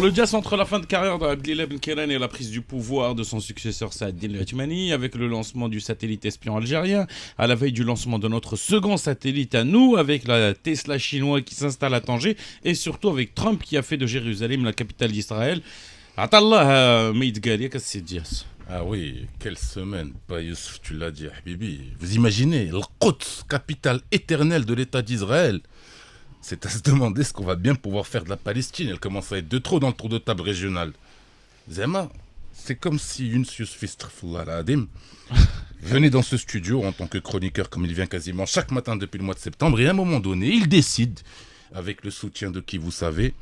Le jazz entre la fin de carrière d'Abdellah Ben Keren et la prise du pouvoir de son successeur Saad Al-Othmani, avec le lancement du satellite espion algérien, à la veille du lancement de notre second satellite à nous, avec la Tesla chinoise qui s'installe à Tanger, et surtout avec Trump qui a fait de Jérusalem la capitale d'Israël. Atallah, Meïd Galia, qu'est-ce que c'est jazz? Ah oui, quelle semaine, bah Youssef, tu l'as dit, Habibi. Vous imaginez, Al-Quds, capitale éternelle de l'État d'Israël. C'est à se demander ce qu'on va bien pouvoir faire de la Palestine. Elle commence à être de trop dans le tour de table régional. Zema, c'est comme si Younes Yousfi Adim venait dans ce studio en tant que chroniqueur, comme il vient quasiment chaque matin depuis le mois de septembre, et à un moment donné, il décide, avec le soutien de qui vous savez,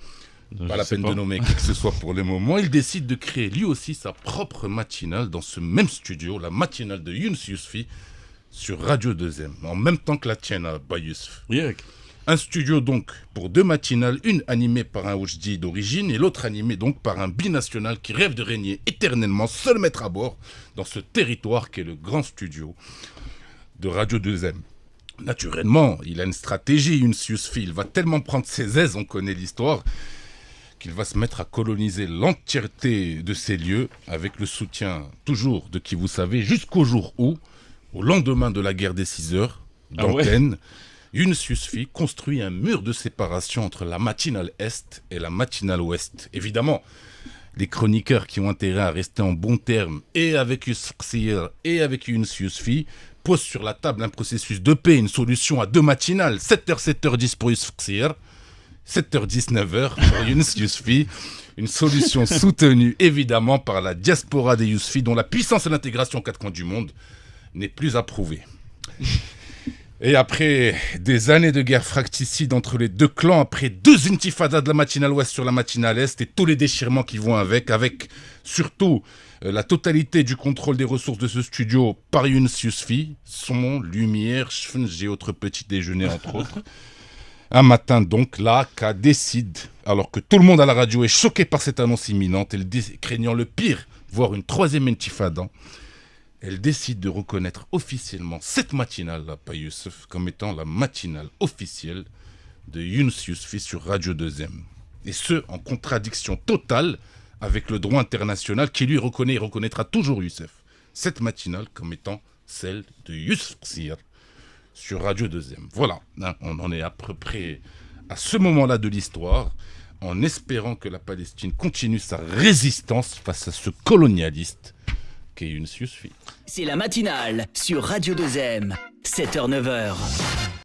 pas la peine de nommer qui que ce soit pour le moment, il décide de créer lui aussi sa propre matinale dans ce même studio, la matinale de Younes Yousfi, sur Radio 2M, en même temps que la tienne à Youssef. Un studio donc pour deux matinales, une animée par un Oujdi d'origine et l'autre animée donc par un binational qui rêve de régner éternellement, seul maître à bord dans ce territoire qu'est le grand studio de Radio 2M. Naturellement, il a une stratégie, une Yousfi, il va tellement prendre ses aises, on connaît l'histoire, qu'il va se mettre à coloniser l'entièreté de ces lieux avec le soutien toujours de qui vous savez, jusqu'au jour où, au lendemain de la guerre des 6 heures, d'antenne, Younes Yousfi construit un mur de séparation entre la matinale Est et la matinale Ouest. Évidemment, les chroniqueurs qui ont intérêt à rester en bons termes et avec Youssef Ksir et avec Younes Yousfi posent sur la table un processus de paix, une solution à deux matinales, 7h, 7h10 pour Youssef Ksir, 7h10, 9h pour Younes Yousfi. Une solution soutenue évidemment par la diaspora des Yousfi dont la puissance et l'intégration aux quatre coins du monde n'est plus approuvée. Et après des années de guerre fracticide entre les deux clans, après deux intifadas de la matinale ouest sur la matinale est et tous les déchirements qui vont avec surtout la totalité du contrôle des ressources de ce studio par Younes Yousfi, son, lumière, j'ai autre petit déjeuner entre autres. Un matin donc, l'AK décide, alors que tout le monde à la radio est choqué par cette annonce imminente, craignant le pire, voire une troisième intifada, elle décide de reconnaître officiellement cette matinale-là, pas Youssef, comme étant la matinale officielle de Younes Yousfi sur Radio 2M. Et ce, en contradiction totale avec le droit international qui lui reconnaît et reconnaîtra toujours Youssef. Cette matinale comme étant celle de Youssef Ksir sur Radio 2M. Voilà, on en est à peu près à ce moment-là de l'histoire, en espérant que la Palestine continue sa résistance face à ce colonialiste qu'est Younes Yousfi. C'est la matinale sur Radio 2M, 7h-9h.